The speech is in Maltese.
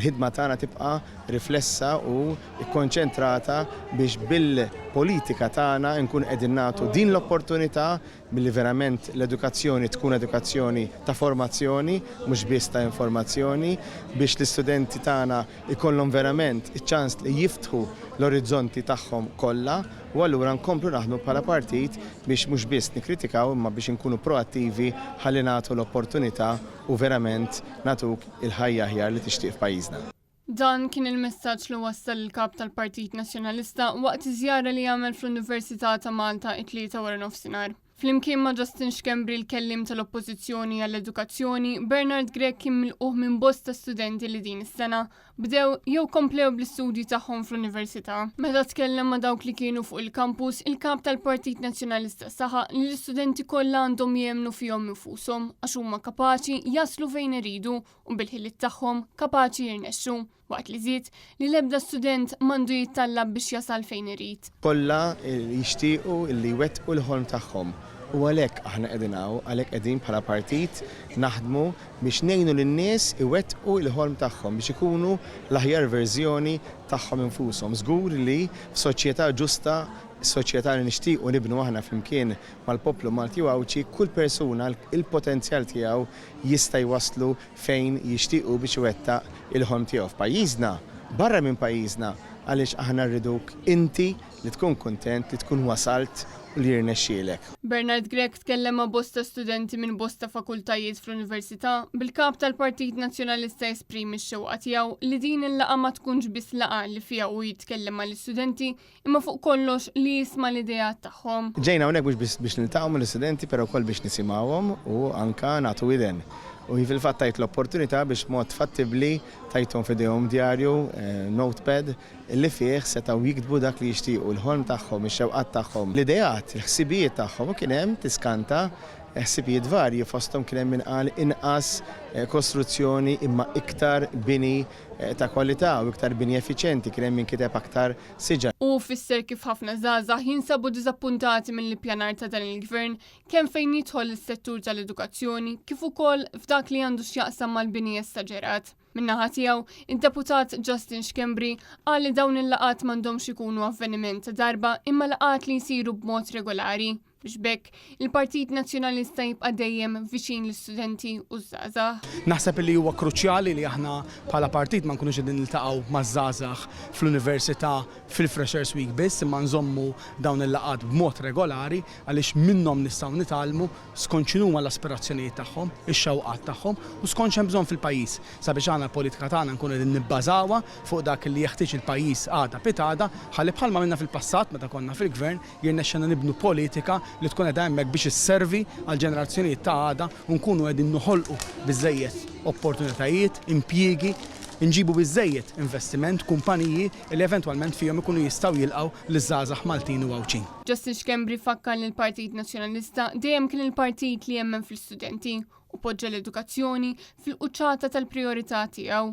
Il-ħidma tagħna tibqa' riflessa u kkonċentrata biex bil-politika tagħna nkun qegħdin nagħtu din l-opportunità billi verament l-edukazzjoni tkun edukazzjoni ta' formazzjoni mhux biss ta' informazzjoni biex l-istudenti tagħna ikollhom verament iċ-ċans li jiftħu l-orizzonti tagħhom kollha u allura nkomplu naħdmu bħala partit biex mhux biss nikkritikaw imma biex inkunu proattivi ħalli nagħtu l-opportunità u verament nagħtuk il-ħajja aħjar li tixtieq f'pajjiżna. Dan kien il-messaġġ li wassal il-kap tal-Partit Nazzjonalista waqt iżjara li jagħmel fl-Università ta' Malta it-tlieta wara nofsinhar. Flimkien ma' Justin Schembri l-kellim tal-Oppożizzjoni għall-Edukazzjoni, Bernard Gregg kien milquh minn bosta studenti li din is-sena bdew jew komplew bl-istudji tagħhom fl-Università. Meta tkellem ma' dawk li kienu fuq il-kampus, il-kap tal-Partit Nazzjonalista saħaq li l-istudenti kollha għandhom jemnu fihom infushom għax huma kapaċi jaslu fejn iridu u bil-ħiliet tagħhom kapaċi jirnexxu. Waqt li żied li l-ebda student m'għandu jittallab biex jasal fejn irid. Kollha jixtiequ li jwettqu l-ħolm tagħhom. U għalhekk aħna qegħdin għalhekk qegħdin bħala partit naħdmu biex ngħinu lin-nies iwettqu l-ħolm tagħhom biex ikunu l-aħjar verżjoni tagħhom infushom. Żgur li f'soċjetà ġusta, s-soċjetà li nixtiequ nibnu aħna flimkien mal-poplu Malti u Awċi, kull persuna il-potenzjal tiegħu jista' jwasslu fejn jixtiequ biex iwettaq il-ħolm tiegħu f'pajjiżna, barra minn pajjiżna għaliex aħna rriduk inti li tkun kuntent li tkun wasalt u li jirnexxielek. Bernard Gregg tkellem ma' bosta studenti minn bosta fakultajiet fl-Università bil-kap tal-Partit Nazzjonalista esprimi x-xewqa tiegħu li din il-laqgħa ma tkunx biss laqgħa li fiha u jitkellem mal-istudenti imma fuq kollox li jisma' l-idejat tagħhom. Ġejna hawnhekk biex niltaqgħu mal-istudenti però wkoll biex nisimgħuhom u anke nagħtu widen. U fil-fatt tajt l-opportunità biex mod fattibbli tajthom f'idejhom djarju, notepad, li fih setgħu jiktbu dak li jixtiequ l-ħolm tagħhom, ix-xewqat tagħhom, l-idejat, il-ħsibijiet tagħhom u kien hemm tiskanta ħsibijiet varji fosthom kien hemm inqal inqas kostruzzjoni imma iktar bini ta' kwalità u iktar bini effiċjenti, kien hemm inkiteb aktar siġar. U fisser kif ħafna żgħażagħ jinsabu diżappuntati mill-ippjanar ta' dan il-gvern kemm fejn jidħol is-settur tal-edukazzjoni kif ukoll f'dak li għandu x'jaqsam mal-bini esaġerat. Min-naħa tiegħu, id-deputat Justin Schembri qal li dawn il-laqat m'għandhomx ikunu avveniment ta' darba imma laqat li jsiru b'mod regolari. Biex bekk il-Partit Nazzjonalista jibqa' dejjem viċin l-istudenti u żgħażagħ. Naħseb li huwa kruċjali li aħna bħala partit ma nkunux qegħdin niltaqgħu maż-żgħażagħ fl-Università fil-Freshers Week biss imma nżommu dawn il-laqgħat b'mod regolari għaliex minnhom nistgħu nitgħallmu skont x'inhuma l-aspirazzjonijiet tagħhom, ix-xewqat tagħhom u skont x'hemm bżonn fil-pajjiż sabiex aħna l-politika tagħna nkunu qegħdin nibbażawha fuq dak li jeħtieġ il-pajjiż għada pitada ħalli bħalma minna fil-passat meta konna fil-gvern jirnexxena nibnu politika li tkun qed hemmhekk biex isservi għal ġenerazzjonijiet ta' għada u nkunu qegħdin noħolqu biżżejjed opportunitajiet, impjiegi, nġibu biżżejjed investiment, kumpaniji li eventwalment fihom ikunu jistgħu jilqgħu liż-żgħażagħ Maltin u Awċin. Justin Schembri fakkar li l-Partit Nazzjonalista dejjem kien il-partit li jemmen fl-istudenti u poġġa l-edukazzjoni fil-quċċata tal-prijorità tiegħu.